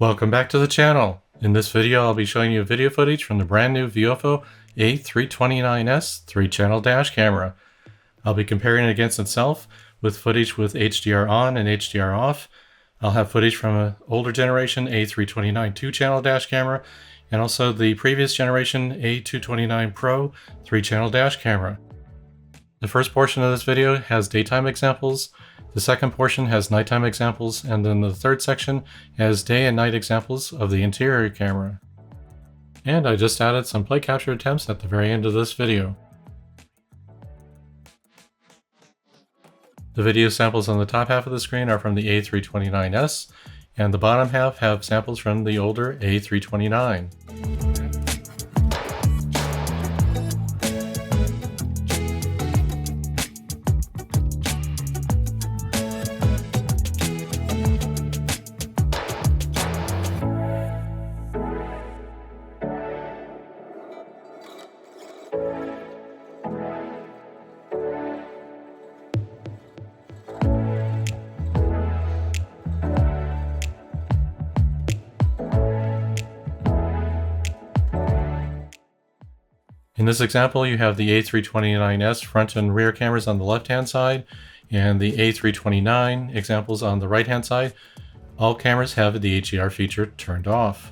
Welcome back to the channel. In this video, I'll be showing you video footage from the brand new VIOFO A329S 3-channel dash camera. I'll be comparing it against itself with footage with HDR on and HDR off. I'll have footage from an older generation A329 2-channel dash camera and also the previous generation A229 Pro 3-channel dash camera. The first portion of this video has daytime examples. The second portion has nighttime examples, and then the third section has day and night examples of the interior camera. And I just added some play capture attempts at the very end of this video. The video samples on the top half of the screen are from the A329S, and the bottom half have samples from the older A329. In this example, you have the A329S front and rear cameras on the left-hand side, and the A329 examples on the right-hand side. All cameras have the HDR feature turned off.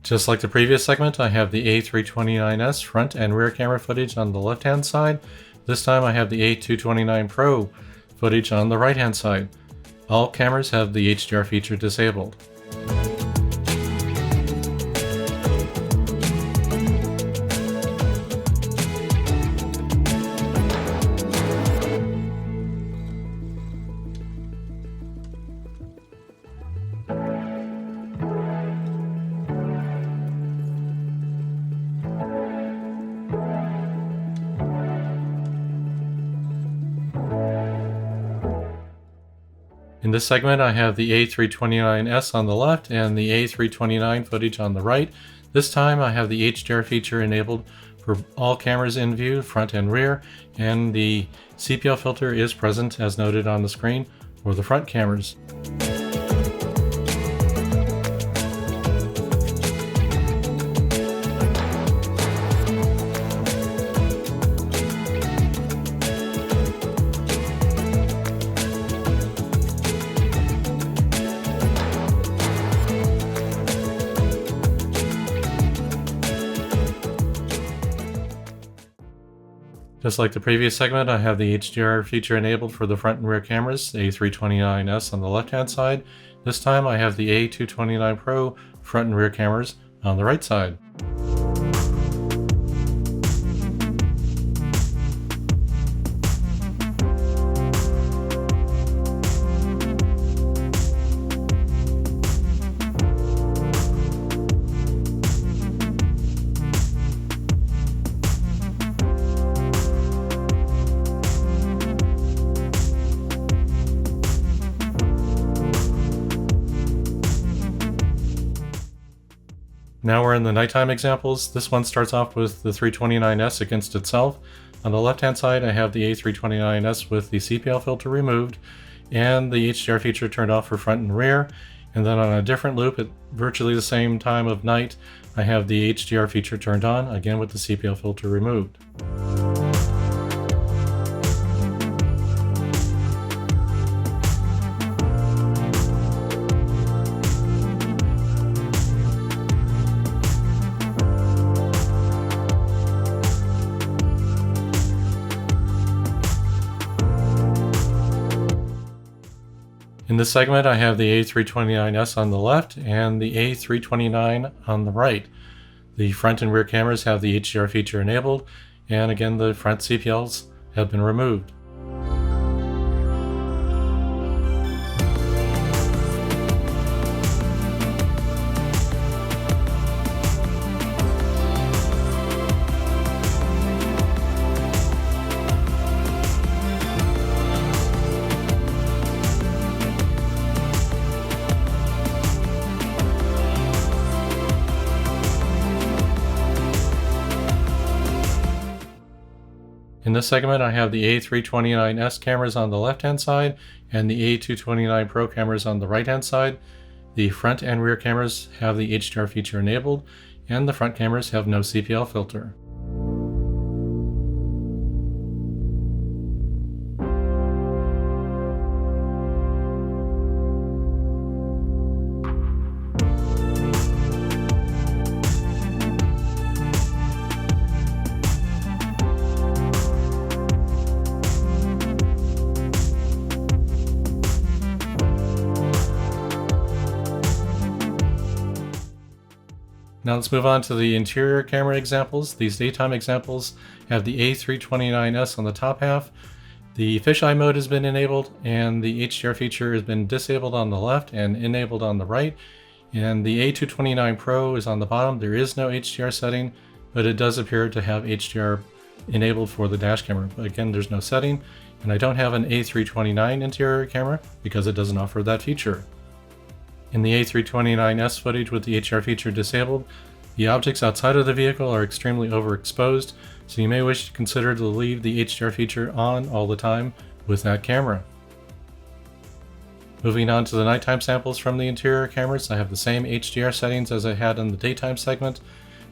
Just like the previous segment, I have the A329S front and rear camera footage on the left-hand side. This time I have the A229 Pro footage on the right-hand side. All cameras have the HDR feature disabled. In this segment, I have the A329S on the left and the A329 footage on the right. This time I have the HDR feature enabled for all cameras in view, front and rear, and the CPL filter is present as noted on the screen for the front cameras. Just like the previous segment, I have the HDR feature enabled for the front and rear cameras, the A329S on the left-hand side. This time I have the A229 Pro front and rear cameras on the right side. Now we're in the nighttime examples. This one starts off with the 329S against itself. On the left-hand side, I have the A329S with the CPL filter removed and the HDR feature turned off for front and rear. And then on a different loop at virtually the same time of night, I have the HDR feature turned on, again with the CPL filter removed. In this segment, I have the A329S on the left and the A329 on the right. The front and rear cameras have the HDR feature enabled, and again, the front CPLs have been removed. In this segment, I have the A329S cameras on the left-hand side and the A229 Pro cameras on the right-hand side. The front and rear cameras have the HDR feature enabled, and the front cameras have no CPL filter. Now let's move on to the interior camera examples. These daytime examples have the A329S on the top half. The fisheye mode has been enabled, and the HDR feature has been disabled on the left and enabled on the right. And the A229 Pro is on the bottom. There is no HDR setting, but it does appear to have HDR enabled for the dash camera. But again, there's no setting, and I don't have an A329 interior camera because it doesn't offer that feature. In the A329S footage with the HDR feature disabled, the objects outside of the vehicle are extremely overexposed, so you may wish to consider to leave the HDR feature on all the time with that camera. Moving on to the nighttime samples from the interior cameras, I have the same HDR settings as I had in the daytime segment.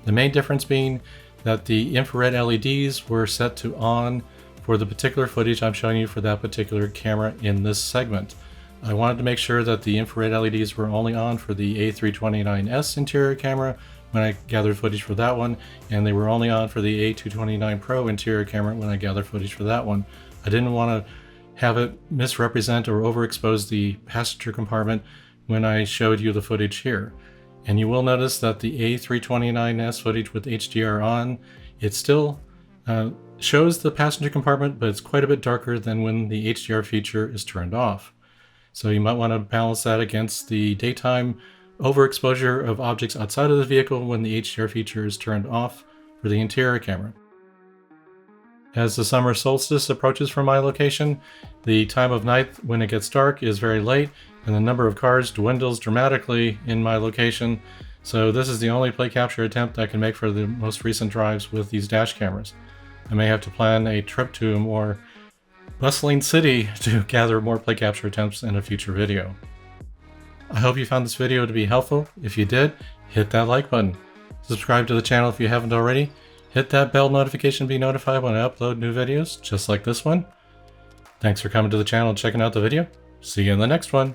The main difference being that the infrared LEDs were set to on for the particular footage I'm showing you for that particular camera in this segment. I wanted to make sure that the infrared LEDs were only on for the A329S interior camera when I gathered footage for that one, and they were only on for the A229 Pro interior camera when I gathered footage for that one. I didn't want to have it misrepresent or overexpose the passenger compartment when I showed you the footage here. And you will notice that the A329S footage with HDR on, it still shows the passenger compartment, but it's quite a bit darker than when the HDR feature is turned off. So you might want to balance that against the daytime overexposure of objects outside of the vehicle when the HDR feature is turned off for the interior camera. As the summer solstice approaches from my location, the time of night when it gets dark is very late, and the number of cars dwindles dramatically in my location. So this is the only play capture attempt I can make for the most recent drives with these dash cameras. I may have to plan a trip to a more bustling city to gather more play capture attempts in a future video. I hope you found this video to be helpful. If you did, hit that like button. Subscribe to the channel if you haven't already. Hit that bell notification to be notified when I upload new videos just like this one. Thanks for coming to the channel and checking out the video. See you in the next one.